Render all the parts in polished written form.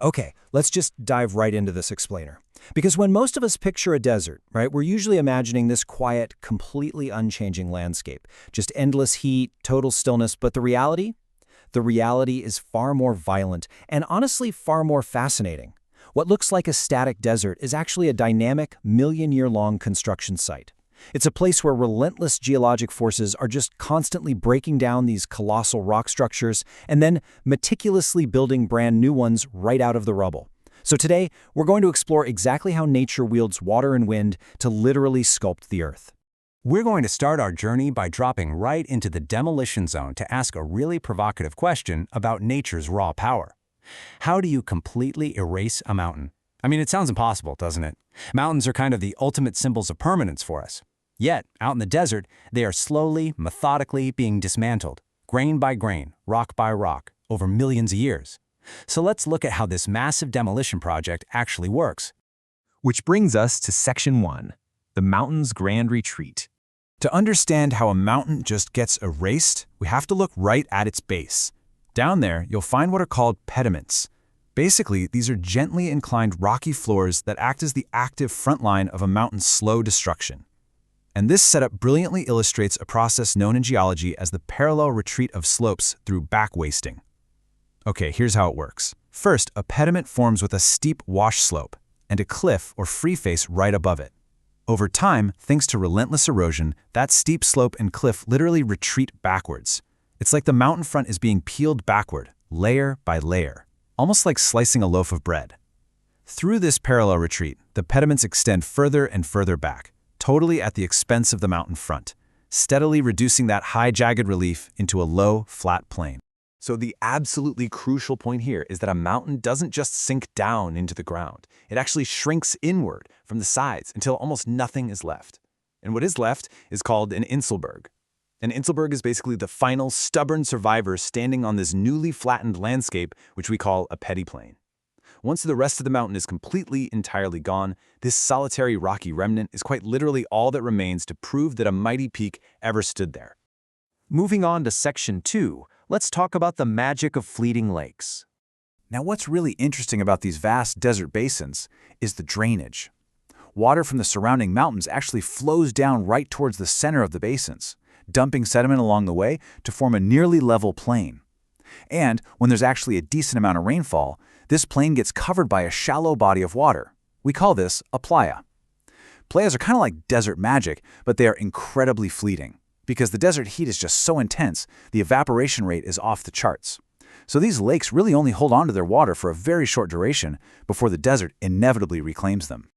Okay, let's just dive right into this explainer. Because when most of us picture a desert, right, we're usually imagining this quiet, completely unchanging landscape. Just endless heat, total stillness, but the reality? The reality is far more violent and honestly far more fascinating. What looks like a static desert is actually a dynamic, million-year-long construction site. It's a place where relentless geologic forces are just constantly breaking down these colossal rock structures and then meticulously building brand new ones right out of the rubble. So today, we're going to explore exactly how nature wields water and wind to literally sculpt the Earth. We're going to start our journey by dropping right into the demolition zone to ask a really provocative question about nature's raw power. How do you completely erase a mountain? I mean, it sounds impossible, doesn't it? Mountains are kind of the ultimate symbols of permanence for us. Yet, out in the desert, they are slowly, methodically being dismantled, grain by grain, rock by rock, over millions of years. So let's look at how this massive demolition project actually works. Which brings us to Section 1, the mountain's grand retreat. To understand how a mountain just gets erased, we have to look right at its base. Down there, you'll find what are called pediments. Basically, these are gently inclined rocky floors that act as the active front line of a mountain's slow destruction. And this setup brilliantly illustrates a process known in geology as the parallel retreat of slopes through back-wasting. Okay, here's how it works. First, a pediment forms with a steep wash slope and a cliff or free face right above it. Over time, thanks to relentless erosion, that steep slope and cliff literally retreat backwards. It's like the mountain front is being peeled backward, layer by layer, almost like slicing a loaf of bread. Through this parallel retreat, the pediments extend further and further back, totally at the expense of the mountain front, steadily reducing that high jagged relief into a low, flat plain. So the absolutely crucial point here is that a mountain doesn't just sink down into the ground. It actually shrinks inward from the sides until almost nothing is left. And what is left is called an Inselberg. An Inselberg is basically the final stubborn survivor standing on this newly flattened landscape, which we call a pediplain. Once the rest of the mountain is completely, entirely gone, this solitary rocky remnant is quite literally all that remains to prove that a mighty peak ever stood there. Moving on to Section 2, let's talk about the magic of fleeting lakes. Now, what's really interesting about these vast desert basins is the drainage. Water from the surrounding mountains actually flows down right towards the center of the basins, dumping sediment along the way to form a nearly level plain. And when there's actually a decent amount of rainfall, this plain gets covered by a shallow body of water. We call this a playa. Playas are kind of like desert magic, but they are incredibly fleeting. Because the desert heat is just so intense, the evaporation rate is off the charts. So these lakes really only hold on to their water for a very short duration before the desert inevitably reclaims them.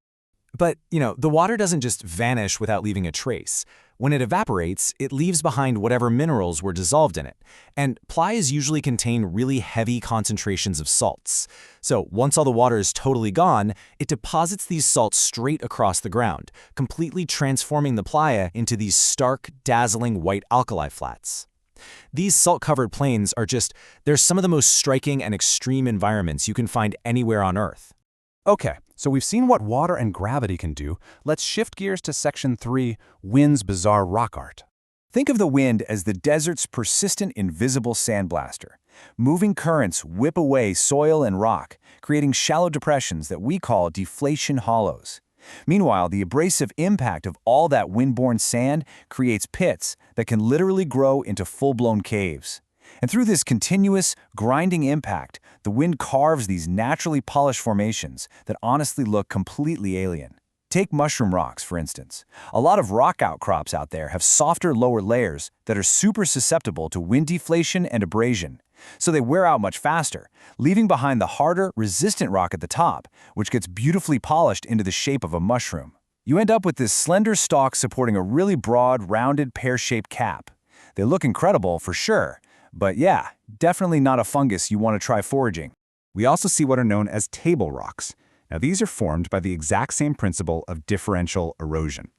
But, the water doesn't just vanish without leaving a trace. When it evaporates, it leaves behind whatever minerals were dissolved in it. And playas usually contain really heavy concentrations of salts. So once all the water is totally gone, it deposits these salts straight across the ground, completely transforming the playa into these stark, dazzling white alkali flats. These salt-covered plains they're some of the most striking and extreme environments you can find anywhere on Earth. Okay, so we've seen what water and gravity can do. Let's shift gears to Section 3, wind's bizarre rock art. Think of the wind as the desert's persistent invisible sandblaster. Moving currents whip away soil and rock, creating shallow depressions that we call deflation hollows. Meanwhile, the abrasive impact of all that wind-borne sand creates pits that can literally grow into full-blown caves. And through this continuous, grinding impact, the wind carves these naturally polished formations that honestly look completely alien. Take mushroom rocks, for instance. A lot of rock outcrops out there have softer lower layers that are super susceptible to wind deflation and abrasion. So they wear out much faster, leaving behind the harder, resistant rock at the top, which gets beautifully polished into the shape of a mushroom. You end up with this slender stalk supporting a really broad, rounded, pear-shaped cap. They look incredible, for sure. But yeah, definitely not a fungus you want to try foraging. We also see what are known as table rocks. Now, these are formed by the exact same principle of differential erosion.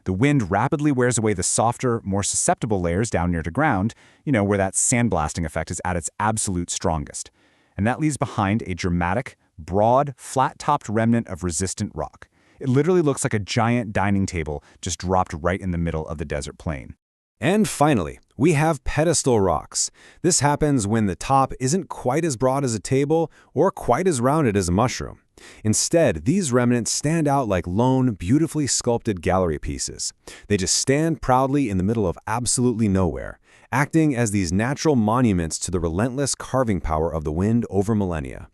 The wind rapidly wears away the softer, more susceptible layers down near the ground, where that sandblasting effect is at its absolute strongest. And that leaves behind a dramatic, broad, flat-topped remnant of resistant rock. It literally looks like a giant dining table just dropped right in the middle of the desert plain. And finally, we have pedestal rocks. This happens when the top isn't quite as broad as a table or quite as rounded as a mushroom. Instead, these remnants stand out like lone, beautifully sculpted gallery pieces. They just stand proudly in the middle of absolutely nowhere, acting as these natural monuments to the relentless carving power of the wind over millennia.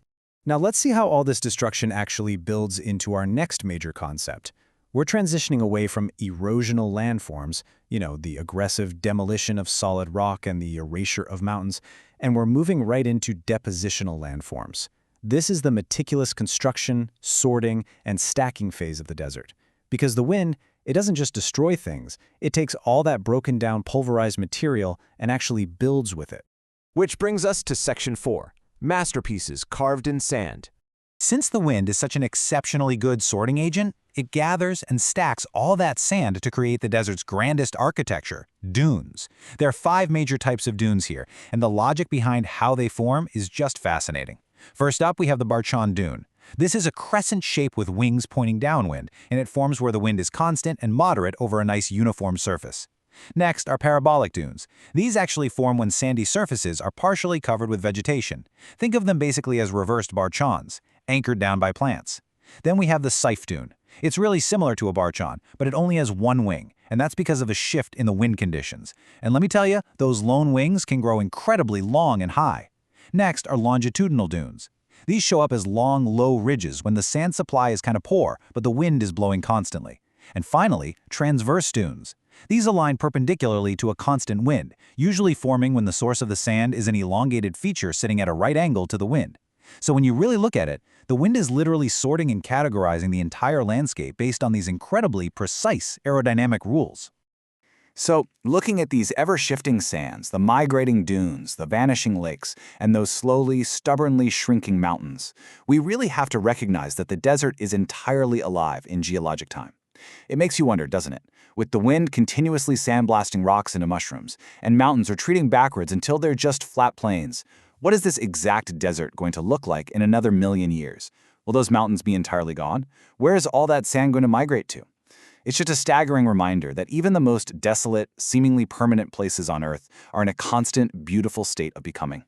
Now let's see how all this destruction actually builds into our next major concept. We're transitioning away from erosional landforms, the aggressive demolition of solid rock and the erasure of mountains, and we're moving right into depositional landforms. This is the meticulous construction, sorting, and stacking phase of the desert. Because the wind, it doesn't just destroy things, it takes all that broken down pulverized material and actually builds with it. Which brings us to Section 4, masterpieces carved in sand. Since the wind is such an exceptionally good sorting agent, it gathers and stacks all that sand to create the desert's grandest architecture, dunes. There are 5 major types of dunes here, and the logic behind how they form is just fascinating. First up, we have the Barchan Dune. This is a crescent shape with wings pointing downwind, and it forms where the wind is constant and moderate over a nice uniform surface. Next are parabolic dunes. These actually form when sandy surfaces are partially covered with vegetation. Think of them basically as reversed barchans, anchored down by plants. Then we have the Siph Dune. It's really similar to a barchan, but it only has one wing, and that's because of a shift in the wind conditions. And let me tell you, those lone wings can grow incredibly long and high. Next are longitudinal dunes. These show up as long, low ridges when the sand supply is kind of poor, but the wind is blowing constantly. And finally, transverse dunes. These align perpendicularly to a constant wind, usually forming when the source of the sand is an elongated feature sitting at a right angle to the wind. So when you really look at it, the wind is literally sorting and categorizing the entire landscape based on these incredibly precise aerodynamic rules. So, looking at these ever-shifting sands, the migrating dunes, the vanishing lakes, and those slowly, stubbornly shrinking mountains, we really have to recognize that the desert is entirely alive in geologic time. It makes you wonder, doesn't it? With the wind continuously sandblasting rocks into mushrooms, and mountains retreating backwards until they're just flat plains, what is this exact desert going to look like in another million years? Will those mountains be entirely gone? Where is all that sand going to migrate to? It's just a staggering reminder that even the most desolate, seemingly permanent places on Earth are in a constant, beautiful state of becoming.